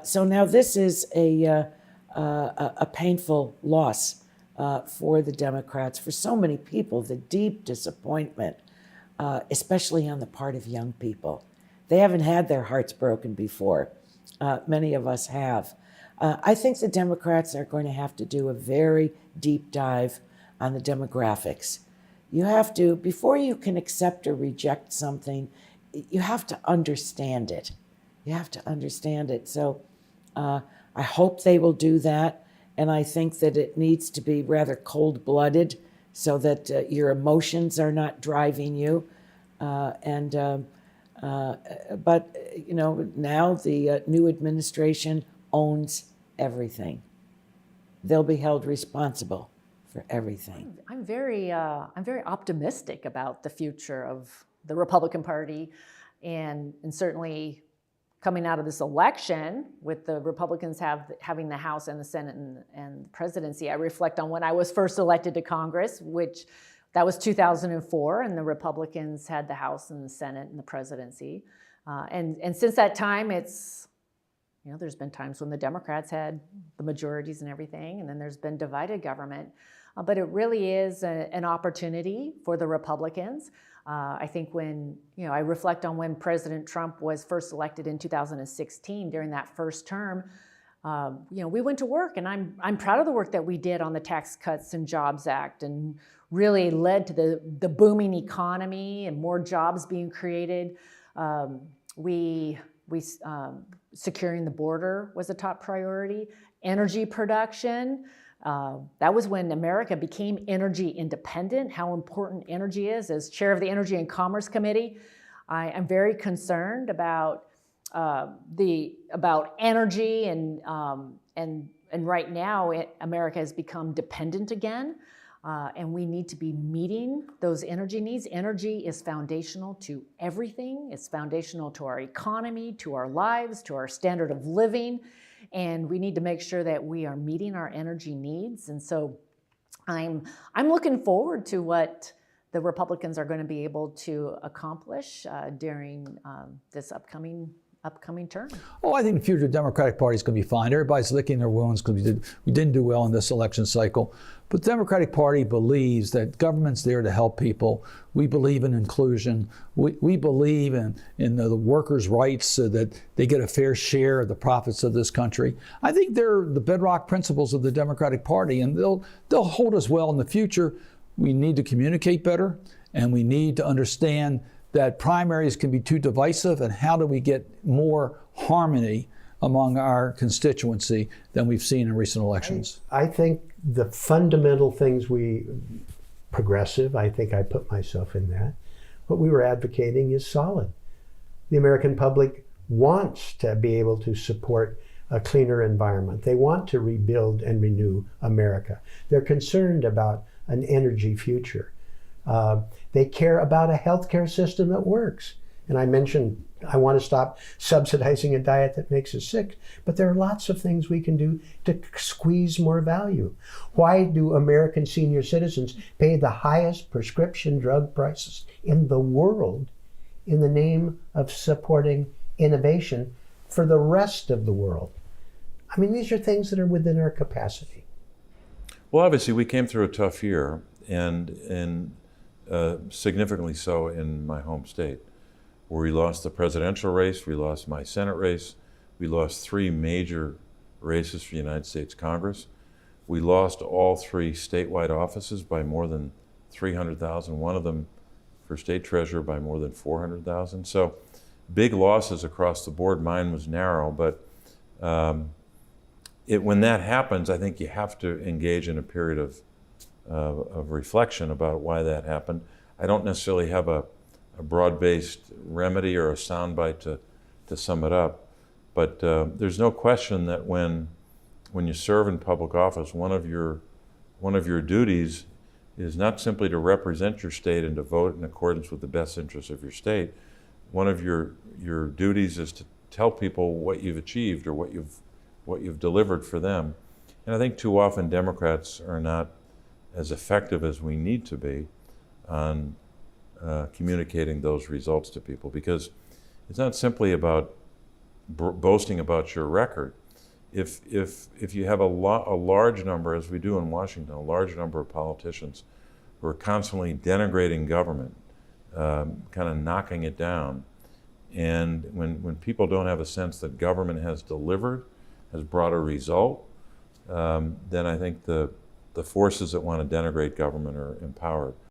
So now this is a painful loss for the Democrats, for so many people, the deep disappointment, especially on the part of young people. They haven't had their hearts broken before. Many of us have. I think the Democrats are going to have to do a very deep dive on the demographics. You have to, before you can accept or reject something, you have to understand it. You have to understand it. So I hope they will do that. And I think that it needs to be rather cold-blooded so that your emotions are not driving you. But, you know, now the new administration owns everything. They'll be held responsible for everything. I'm very optimistic about the future of the Republican Party, and certainly coming out of this election with the Republicans having the House and the Senate and the presidency. I reflect on when I was first elected to Congress, which that was 2004, and the Republicans had the House and the Senate and the presidency. And since that time, it's, you know, there's been times when the Democrats had the majorities and everything, and then there's been divided government. But it really is an opportunity for the Republicans. I think when, you know, I reflect on when President Trump was first elected in 2016, during that first term, you know, we went to work, and I'm proud of the work that we did on the Tax Cuts and Jobs Act, and really led to the booming economy and more jobs being created. Securing the border was a top priority. Energy production. That was when America became energy independent, how important energy is. As chair of the Energy and Commerce Committee, I am very concerned about energy, and right now America has become dependent again, and we need to be meeting those energy needs. Energy is foundational to everything. It's foundational to our economy, to our lives, to our standard of living. And we need to make sure that we are meeting our energy needs. And so I'm looking forward to what the Republicans are going to be able to accomplish during this upcoming term. Oh, I think the future of the Democratic Party is going to be fine. Everybody's licking their wounds because we didn't do well in this election cycle. But the Democratic Party believes that government's there to help people. We believe in inclusion. We believe in the workers' rights so that they get a fair share of the profits of this country. I think they're the bedrock principles of the Democratic Party, and they'll hold us well in the future. We need to communicate better, and we need to understand that primaries can be too divisive, and how do we get more harmony among our constituency than we've seen in recent elections? I think the fundamental things progressive, I think I put myself in that, what we were advocating is solid. The American public wants to be able to support a cleaner environment. They want to rebuild and renew America. They're concerned about an energy future. They care about a healthcare system that works. And I mentioned I want to stop subsidizing a diet that makes us sick, but there are lots of things we can do to squeeze more value. Why do American senior citizens pay the highest prescription drug prices in the world in the name of supporting innovation for the rest of the world? I mean, these are things that are within our capacity. Well, obviously, we came through a tough year, and significantly so in my home state, where we lost the presidential race, we lost my Senate race, we lost 3 major races for the United States Congress. We lost all 3 statewide offices by more than 300,000, one of them for state treasurer by more than 400,000. So big losses across the board. Mine was narrow, but when that happens, I think you have to engage in a period of reflection about why that happened. I don't necessarily have a broad-based remedy or a soundbite to sum it up, but there's no question that when you serve in public office, one of your duties is not simply to represent your state and to vote in accordance with the best interests of your state. One of your duties is to tell people what you've achieved or what you've delivered for them. And I think too often Democrats are not as effective as we need to be on communicating those results to people, because it's not simply about boasting about your record. If you have a large number, as we do in Washington, a large number of politicians who are constantly denigrating government, kind of knocking it down, and when people don't have a sense that government has delivered, has brought a result, then I think the forces that want to denigrate government are empowered.